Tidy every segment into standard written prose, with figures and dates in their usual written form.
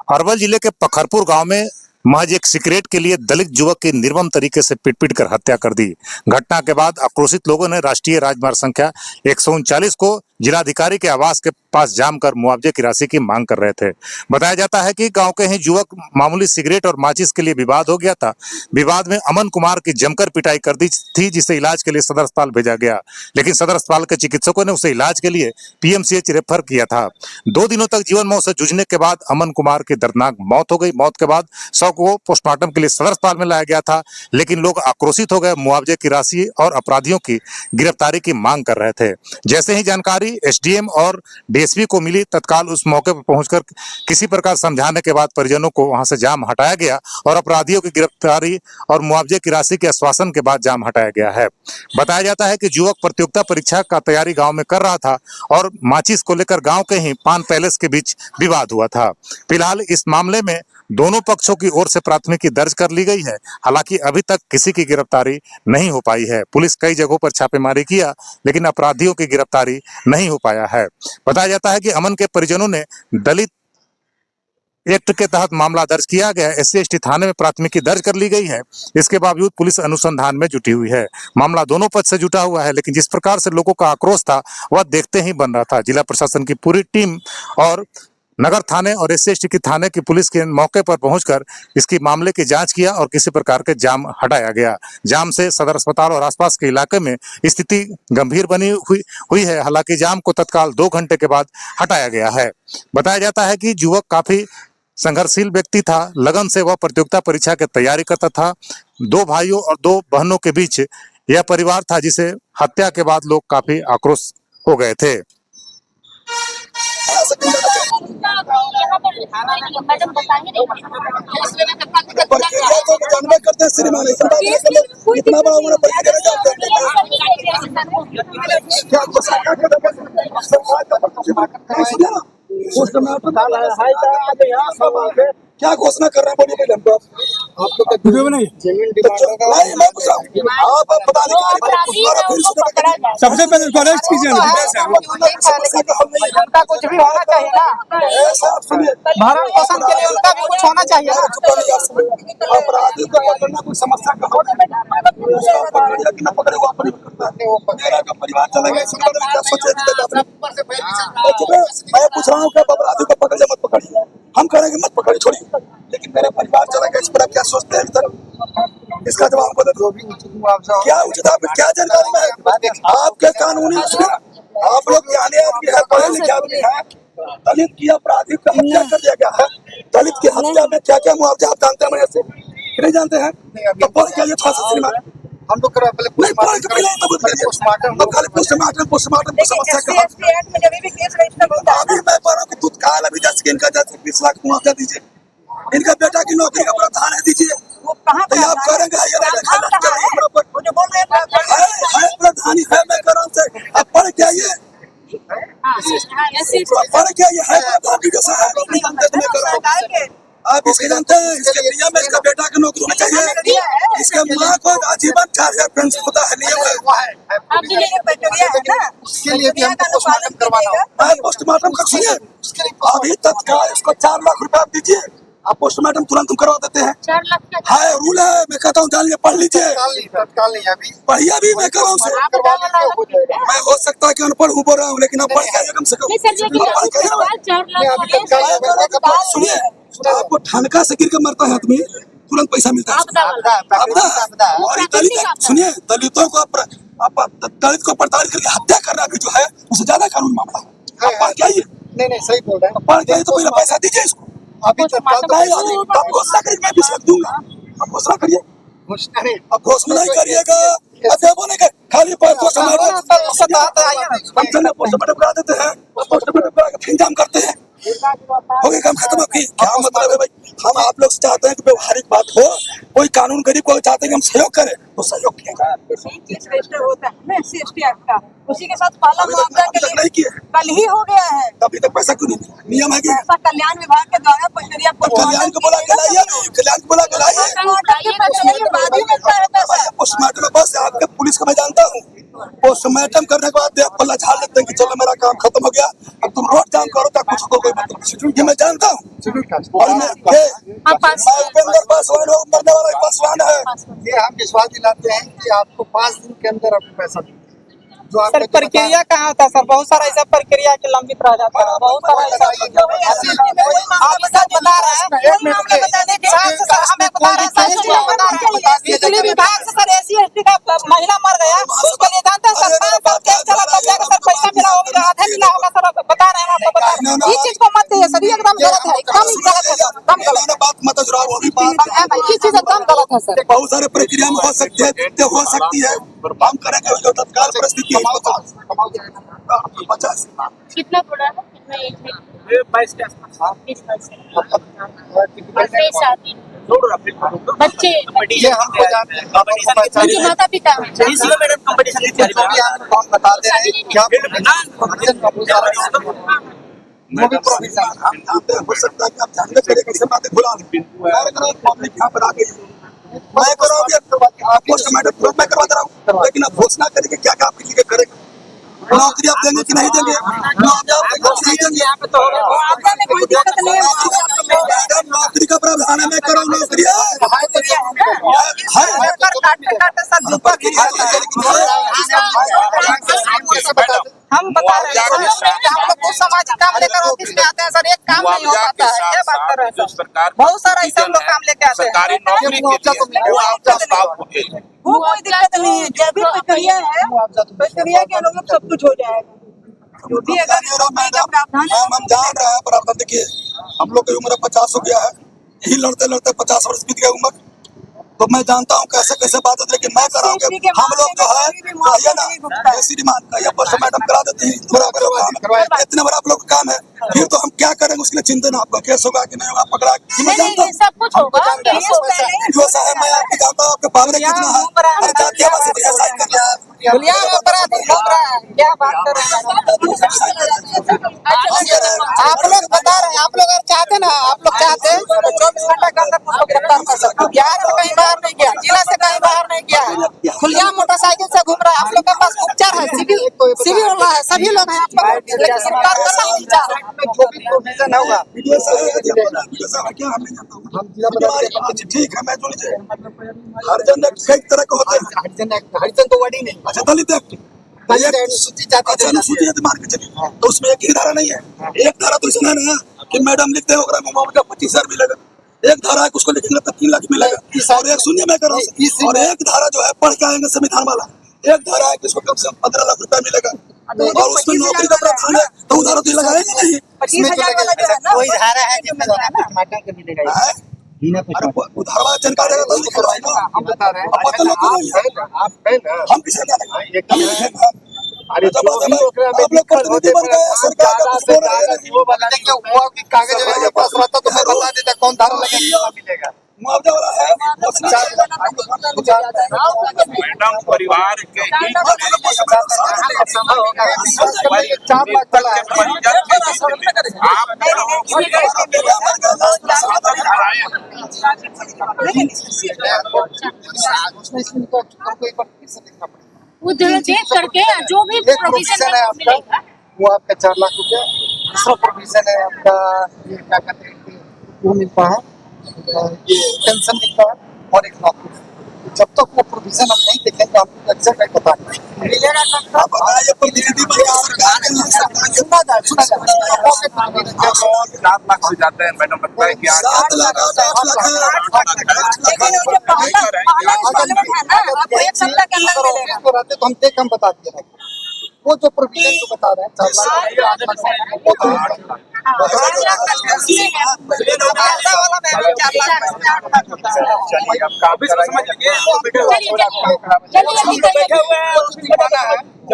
अरवल जिले के पखरपुर गांव में महज एक सिगरेट के लिए दलित युवक की निर्मम तरीके से पीट कर हत्या कर दी। घटना के बाद आक्रोशित लोगों ने राष्ट्रीय राजमार्ग संख्या 139 को जिलाधिकारी के आवास के पास जाम कर मुआवजे की राशि की मांग कर रहे थे। बताया जाता है कि गांव के ही युवक मामूली सिगरेट और माचिस के लिए विवाद हो गया था। विवाद में अमन कुमार की जमकर पिटाई कर दी थी, जिसे इलाज के लिए सदर अस्पताल भेजा गया, लेकिन सदर अस्पताल के चिकित्सकों ने उसे इलाज के लिए पीएमसीएच रेफर किया था। 2 दिनों तक जीवन मौत से जूझने के बाद अमन कुमार की दर्दनाक मौत हो गई। मौत के बाद शव को पोस्टमार्टम के लिए सदर अस्पताल में लाया गया था, लेकिन लोग आक्रोशित हो गए, मुआवजे की राशि और अपराधियों की गिरफ्तारी की मांग कर रहे थे। जैसे ही जानकारी एसडीएम और डीएसपी को मिली, तत्काल उस मौके पर पहुंचकर किसी प्रकार समझाने के बाद परिजनों को वहां से जाम हटाया गया और अपराधियों की गिरफ्तारी और मुआवजे की राशि के आश्वासन के बाद जाम हटाया गया है। बताया जाता है कि युवक प्रतियोगिता परीक्षा का तैयारी गांव में कर रहा था और माचिस को लेकर गांव के ही पान पैलेस के बीच विवाद हुआ था। फिलहाल इस मामले में दोनों पक्षों की ओर से प्राथमिकी दर्ज कर ली गई है। हालांकि अभी तक किसी की गिरफ्तारी नहीं हो पाई है। पुलिस कई जगहों पर छापेमारी किया, लेकिन अपराधियों की गिरफ्तारी नहीं हो पाया है। बताया जाता है कि अमन के परिजनों ने दलित एक्ट के तहत मामला दर्ज किया गया। एससी एसटी थाने में प्राथमिकी दर्ज कर ली गई है। इसके बावजूद पुलिस अनुसंधान में जुटी हुई है। मामला दोनों पक्ष से जुटा हुआ है, लेकिन जिस प्रकार से लोगों का आक्रोश था वह देखते ही बन रहा था। जिला प्रशासन की पूरी टीम और नगर थाने और एससी एसटी की थाने की पुलिस के मौके पर पहुंचकर इसकी मामले की जांच किया और किसी प्रकार के जाम हटाया गया। जाम से सदर अस्पताल और आसपास के इलाके में स्थिति गंभीर बनी हुई है। हालांकि जाम को तत्काल 2 घंटे के बाद हटाया गया है। बताया जाता है कि युवक काफी संघर्षशील व्यक्ति था। लगन से वह प्रतियोगिता परीक्षा की तैयारी करता था। 2 भाइयों और 2 बहनों के बीच यह परिवार था, जिसे हत्या के बाद लोग काफी आक्रोश हो गए थे। मैडम बताएंगे प्रक्रिया तो जानबे करते हैं श्रीमान, ऐसा बात नहीं करते। इतना बड़ा उन्होंने प्रक्रिया जानते हैं क्या आपको सरकार के उस समय क्या घोषणा कर रहे हैं? बोलिए पहले हमको। आपको नहीं मैं पूछ रहा हूँ, आप पदाधिकारी सबसे पहले उसको अरेस्ट कीजिए। उनका कुछ भी होना चाहिए ना, भरण पोषण के लिए उनका भी कुछ होना चाहिए ना। अपराधी को पकड़ना कोई समस्या का हो ना पकड़े वो अपनी करता है। मेरा का परिवार चला गया, इसके बारे में क्या सोचे? मैं पूछ रहा हूँ कि अपराधी को पकड़िए मत पकड़िए, हम करेंगे मत पकड़िए छोड़िए, लेकिन मेरा परिवार चला गया, इस पर आप क्या सोचते हैं? इसका जवाब बदल क्या उचित, आप क्या जानकारी में है आपके कानूनी? आप लोग ज्ञानी आदमी है, पढ़े लिखे आदमी है। दलित की अपराधी को हत्या कर दिया गया है। दलित की हत्या में क्या क्या मुआवजा आप जानते हैं? ऐसे नहीं जानते हैं तो पढ़ के था श्रीमान। हम लोग पोस्टमार्टम को समस्या क्या? अभी मैं पढ़ रहा हूँ कि तत्काल अभी 20 लाख मुआवजा दीजिए। इनका बेटा की नौकरी का प्रावधान है, दीजिए। तो आप करेंगे प्रधानी है, मैं कर रहा हूँ। अब पढ़ के आइए, पढ़ के आइए है आप इसके जानते हैं। इसके भैया में इसका बेटा की नौकरी होनी चाहिए। इसके माँ को आजीवन 4000 पेंशन होता है, नियम है। पोस्टमार्टम कर सुनिए, अभी तत्काल इसको 4 लाख रुपए आप दीजिए। आप पोस्टमार्टम तुरंत करवा देते हैं। 4 लाख है रूल है, मैं कहता हूँ जानिए, पढ़ लीजिए। तत्काल नहीं अभी पढ़िए, अभी मैं कर रहा हूँ। मैं हो सकता है कि अनपढ़ हूँ बोल रहा हूँ, लेकिन आप पढ़ के कम से कम सुनिए। आपको ठनका से गिर के मरता है आदमी, तुरंत पैसा मिलता है। और दलित सुनिए, दलितों को दलित को प्रताड़ित करके हत्या करना भी जो है उससे ज्यादा कानून मामला है। आप पढ़ के आइए। नहीं सही बोल रहे हैं। पढ़ के आइए तो पहले पैसा दीजिए इसको। अभी आप घोषणा करिए, मैं 20 लाख दूंगा। आप घोषणा करिए। अब घोषणा नहीं करिएगा, खाली पोस्टमार्टम करा देते हैं, पोस्टमार्टम करा के फिर इंतजाम करते हैं। हो गया काम खत्म। आपकी क्या मतलब है भाई? हम आप लोग चाहते हैं कि व्यवहारिक बात हो, कोई कानून गरीब को चाहते हैं कि हम सहयोग करें तो सहयोग किया उसी के साथ पाला मुआवजा के लिए नहीं किए, कल ही हो गया है। अभी तक पैसा क्यों नहीं मिला? नियम है कि कल्याण विभाग के द्वारा कल्याण को बोला के लाइए, कल्याण को बोला के लाइए। पोस्टमार्टम में बस आपके पुलिस को मैं जानता हूँ, पोस्टमार्टम करने के बाद पल्ला झाड़ लेते हैं कि चलो मेरा काम खत्म हो गया, अब तुम रोड जाम करो क्या कुछ तो कोई मतलब, ये मैं जानता हूँ। और मैं उपेंद्र पासवान हूँ, मरने वाला पासवान है। ये हम विश्वास दिलाते हैं कि आपको 5 दिन के अंदर आपको पैसा मिलेगा। जो सर प्रक्रिया कहाँ होता है सर? बहुत सारा ऐसा प्रक्रिया के लंबित रह जाता है, बहुत सारा ऐसा आप सच बता रहे हैं। हमें बता रहे हैं बिजली विभाग से सर SC/ST का महिला मर गया, उसके लिए जानते हैं सर 5 साल केस चला, तब जाकर सर पैसा मिला होगा, आधा मिला होगा सर, बता रहे हैं आपको, बता रहे हैं। इस चीज को मत कहिए सर, ये एकदम गलत है, एकदम गलत है सर, एकदम गलत बात मत जुड़ाओ, वो भी बात ये चीज एकदम गलत है सर। बहुत सारे प्रक्रिया में हो सकती है, हो सकती है, हम करेंगे जो तत्काल परिस्थिति है। 50 कितना पड़ा है, कितना एज है? 22 के आसपास। 20 और फिर शादी बच्चे ये हमको जानते हैं, आपको पहचान उनके माता पिता हैं। मैडम कंपटीशन की तैयारी जो भी आपको हम बता दे रहे हैं कि आप प्रोविजन का बहुत सारा वो भी प्रोविजन हम जानते हैं, हो सकता है कि आप जानने के लिए कैसे बातें भुला दें। मैं करो पब्लिक यहाँ पर आ गई, मैं करो अभी पोस्टमार्टम मैं करवा दे रहा हूँ, लेकिन आप घोषणा करेंगे क्या क्या आपके लिए करेंगे, नौकरी आप देंगे कि नहीं देंगे, नहीं देंगे, कोई दिक्कत नहीं है, नौकरी का प्रावधान है, मैं करो नौकरी हम बता रहे हैं हम लोग को सामाजिक काम लेकर ऑफिस में आते हैं सर, एक काम नहीं हो पाता है, क्या बात कर रहे हैं सर? बहुत सारा ऐसा हम लोग काम लेके आते हैं, सरकारी नौकरी के लिए वो आपका स्टाफ होते हैं। वो कोई दिक्कत नहीं है, जब भी प्रक्रिया है प्रक्रिया के अनुरूप सब कुछ हो जाएगा। जो भी अगर हम जान रहे हैं, पर आप देखिए हम लोग की उम्र 50 हो गया है, यही लड़ते लड़ते 50 वर्ष बीत गया उम्र, तो मैं जानता हूँ कैसे कैसे बात होती है कि मैं कराऊंगा। हम लोग जो है कहिए ना श्रीमान का या पोस्टमार्टम करा देते हैं, इतना बड़ा आप लोग का काम है, फिर तो हम क्या करेंगे उसके लिए चिंतन है आपका, केस होगा कि नहीं होगा, पकड़ा कि मैं जानता हूँ सब कुछ होगा। वैसा है, मैं आपकी जानता हूँ आपके पावर कितना है, अरे जाती है बस ऐसा ही कर लिया दुनिया में अपराध घूम रहा है, क्या बात कर रहे हैं? आप लोग बता रहे हैं, आप लोग अगर चाहते ना, आप लोग चाहते 24 घंटे के अंदर उसको गिरफ्तार कर सकते हैं। बिहार में कहीं बाहर नहीं गया, जिला से कहीं बाहर नहीं गया, खुलिया मोटरसाइकिल से घूम रहा है। आप लोग के पास उपचार है, सिविल वाला है, सभी लोग हैं, आप लोग गिरफ्तार करना नहीं चाह रहे। जो भी प्रोविजन होगा ठीक है, मैं जो हरिजन कई तरह के होते हैं, हरिजन तो वर्ड ही नहीं। अच्छा दलित अनुसूचित जाति अच्छा अनुसूचित जाति मान के चलिए, तो उसमें एक ही धारा नहीं है, एक धारा तो इसमें है कि मैडम लिखते हैं 25,000 मिलेगा, एक धारा है उसको लिखेंगे तो 3 लाख मिलेगा, और एक सुनिए मैं कर रहा हूँ, और एक धारा जो है पढ़ के आएंगे संविधान वाला, एक धारा है कि उसको कम से कम 15 लाख रुपया मिलेगा, और उसमें नौकरी का प्रावधान है, तो उधार तो लगाएंगे नहीं। 25,000 वाला जो है ना, कोई धारा है जिसमें टमाटर के मिलेगा। अरे उधार वाला जानकारी है तो लिख रहा है ना, हम बता रहे अब पता लोग नहीं है, आप है ना, हम किसे जानेंगे? अरे जो भी ओकरा में आप लोग प्रतिनिधि बन गए, सरकार का कुछ बोल रहे हैं, वो बता देंगे, वो कागज मेरे पास रहता तो मैं बता देता कौन धारा लगेगा, कितना मिलेगा। मुआवजा वाला है, मैडम परिवार के ही 4 लाख चला है। उधर देख करके जो भी एक प्रोविजन प्रोविजन है है वो आपका, मिलेगा। वो आपका 4 लाख रुपया। दूसरा प्रोविजन है आपका, ये क्या कहते हैं कि वो मिलता है, ये पेंशन मिलता है, और एक नौकरी। जब तक वो प्रोविजन हम नहीं देखेंगे आपको एग्जैक्ट रेट बता मिलेगा। आप बताइए प्रतिनिधि बन गए, सरकार के लिए सुना जाए 7 लाख हो जाते हैं मैडम, लगता है कि 7 लाख 8 लाख लेकिन वो जो पहला इंस्टॉलमेंट है ना, आपको 1 सप्ताह के अंदर मिलेगा। तो रहते तो हम देख हम बता दिए, वो जो प्रोविजन जो बता रहे हैं 4 लाख, वो तो वाला में 4 लाख में 8 लाख होता है। चलिए अब काफी समझ लगे।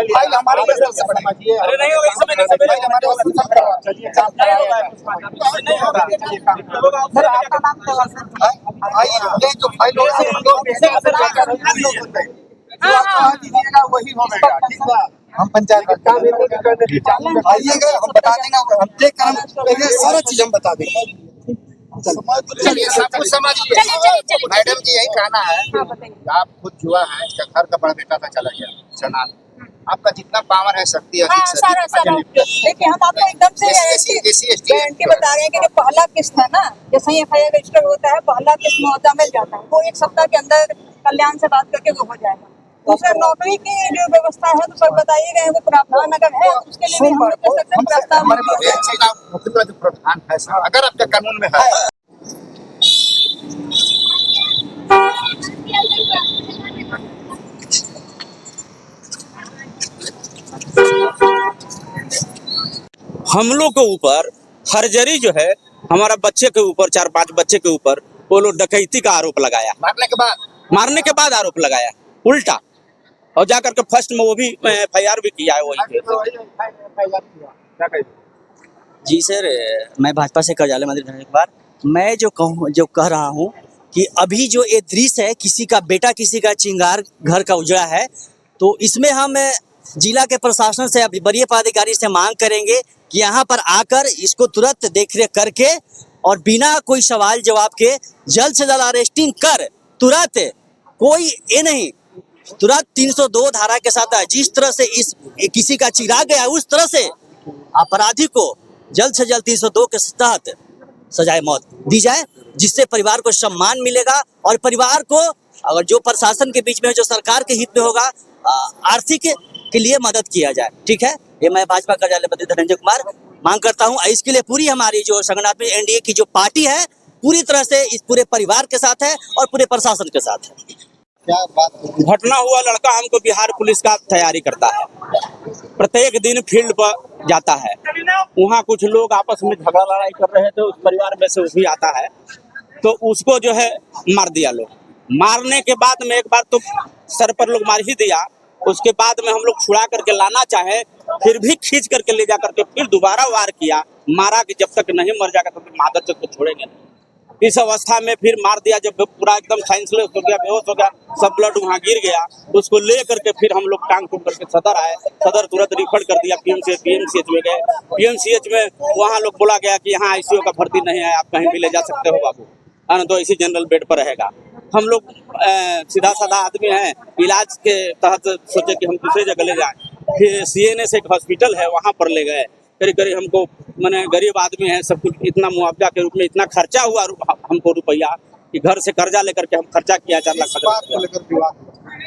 फाइल हमारे नजर से समझिए। अरे नहीं होगा, इस समय नहीं फाइल हमारे नजर से चलिए नहीं होगा। सर आपका नाम क्या है? आइए, ये जो फाइल होगा दीजिएगा वही होगा, ठीक है। हम पंचायत आइएगा, हम बता देंगे, हम चेक कर सारा चीज हम बता देंगे। चलिए सब कुछ समझिए। चलिए। मैडम जी यही कहना है हाँ बताइए। कि आप खुद जुआ है, इसका घर का बड़ा बेटा था चला गया चनाल। आपका जितना पावर है, शक्ति है, हाँ, सारा देखिए हम आपको एकदम से गारंटी बता रहे हैं कि जो पहला किस्त है ना, जैसे ही FIR रजिस्टर होता है, पहला किस्त मुआवजा मिल जाता है, वो 1 सप्ताह के अंदर कल्याण से बात करके वो हो जाएगा। दूसरा नौकरी की जो व्यवस्था है तो सब बताइए गए, वो प्रावधान अगर है तो उसके लिए भी हम लोग कह सकते हैं प्रस्ताव हमारे प्रावधान है सर, अगर आपके कानून में है। हम लोग के ऊपर फर्जरी जो है, हमारा बच्चे के ऊपर 4-5 बच्चे के ऊपर वो लोग डकैती का आरोप लगाया, मारने के बाद आरोप लगाया उल्टा, और जाकर के फर्स्ट में वो भी FIR भी किया है वही। जी सर, मैं भाजपा से कार्यालय मंत्री धनेन्द्र कुमार। मैं जो कह रहा हूँ कि अभी जो ये दृश्य है, किसी का बेटा किसी का चिंगार घर का उजड़ा है, तो इसमें हम जिला के प्रशासन से, वरीय पदाधिकारी से मांग करेंगे कि यहाँ पर आकर इसको तुरंत देखरेख करके और बिना कोई सवाल जवाब के जल्द से जल्द अरेस्टिंग कर, तुरंत कोई ये नहीं, तुरंत 302 धारा के साथ जिस तरह से इस किसी का चिरा गया, उस तरह से अपराधी को जल्द से जल्द 302 के तहत सजाए मौत दी जाए, जिससे परिवार को सम्मान मिलेगा और परिवार को, अगर जो प्रशासन के बीच में जो सरकार के हित में होगा, आर्थिक के लिए मदद किया जाए। ठीक है, ये मैं भाजपा कार्यालय मंत्री धनेन्द्र कुमार मांग करता हूँ। इसके लिए पूरी हमारी जो संगठनात्मक NDA की जो पार्टी है, पूरी तरह से इस पूरे परिवार के साथ है और पूरे प्रशासन के साथ है। क्या बात घटना हुआ लड़का हमको बिहार पुलिस का तैयारी करता है, प्रत्येक दिन फील्ड पर जाता है, वहाँ कुछ लोग आपस में झगड़ा लड़ाई कर रहे थे, उस परिवार में से वो भी आता है, तो उसको जो है मार दिया लोग। मारने के बाद में एक बार तो सर पर लोग मार ही दिया, उसके बाद में हम लोग छुड़ा करके लाना चाहे, फिर भी खींच करके ले जा करके फिर दोबारा वार किया, मारा कि जब तक नहीं मर जाएगा तब तक मादर तक को छोड़ेंगे नहीं। इस अवस्था में फिर मार दिया, जब पूरा एकदम सेंसलेस हो गया, बेहोश हो गया, सब ब्लड वहाँ गिर गया, उसको ले करके फिर हम लोग टांग टूट करके सदर आए, सदर तुरंत रिफर कर दिया PMCH में गए। PMCH में वहाँ लोग बोला गया कि यहाँ ICU का भर्ती नहीं है, आप कहीं भी ले जा सकते हो बाबू, तो इसी जनरल बेड पर रहेगा। हम लोग सीधा साधा आदमी हैं, इलाज के तहत सोचे कि हम दूसरे जगह ले जाएं, फिर CNS एक हॉस्पिटल है, वहाँ पर ले गए। करीब हमको, मैंने गरीब आदमी है, सब कुछ इतना मुआवजा के रूप में इतना खर्चा हुआ हमको रुपया, कि घर से कर्जा लेकर के हम खर्चा किया 4 लाख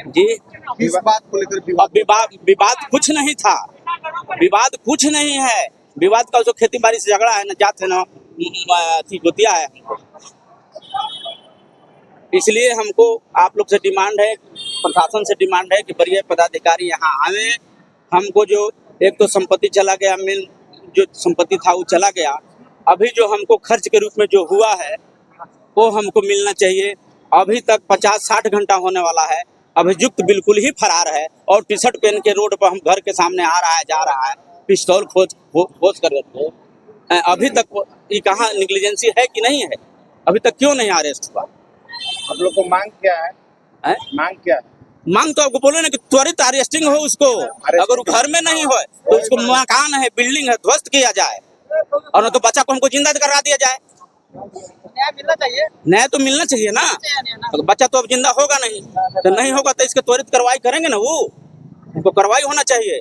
जी। इस बात को लेकर विवाद कुछ नहीं था, विवाद कुछ नहीं है। विवाद का जो खेती बाड़ी से झगड़ा है ना, जात है ना, गोतिया है। इसलिए हमको आप लोग से डिमांड है, प्रशासन से डिमांड है कि वरीय पदाधिकारी यहाँ आवे। हमको जो एक तो संपत्ति चला गया, मेन जो संपत्ति था वो चला गया, अभी जो हमको खर्च के रूप में जो हुआ है वो हमको मिलना चाहिए। अभी तक 50-60 घंटा होने वाला है, अभियुक्त बिल्कुल ही फरार है और टी-शर्ट पहन के रोड पर हम घर के सामने आ रहा है, जा रहा है, पिस्तौल खोज कर रहे। अभी तक ये कहाँ निग्लिजेंसी है कि नहीं है, अभी तक क्यों नहीं अरेस्ट हुआ? आप लोग को मांग क्या है? मांग क्या है? मांग तो आपको बोले ना कि त्वरित अरेस्टिंग हो उसको, अगर वो घर में नहीं हो तो उसको मकान है, बिल्डिंग है, ध्वस्त किया जाए, और न तो बच्चा को हमको जिंदा करा दिया जाए। न्याय मिलना चाहिए, न्याय तो मिलना चाहिए ना, तो बच्चा तो अब जिंदा होगा नहीं, तो नहीं होगा तो इसके त्वरित कार्रवाई करेंगे ना, वो उनको कार्रवाई होना चाहिए।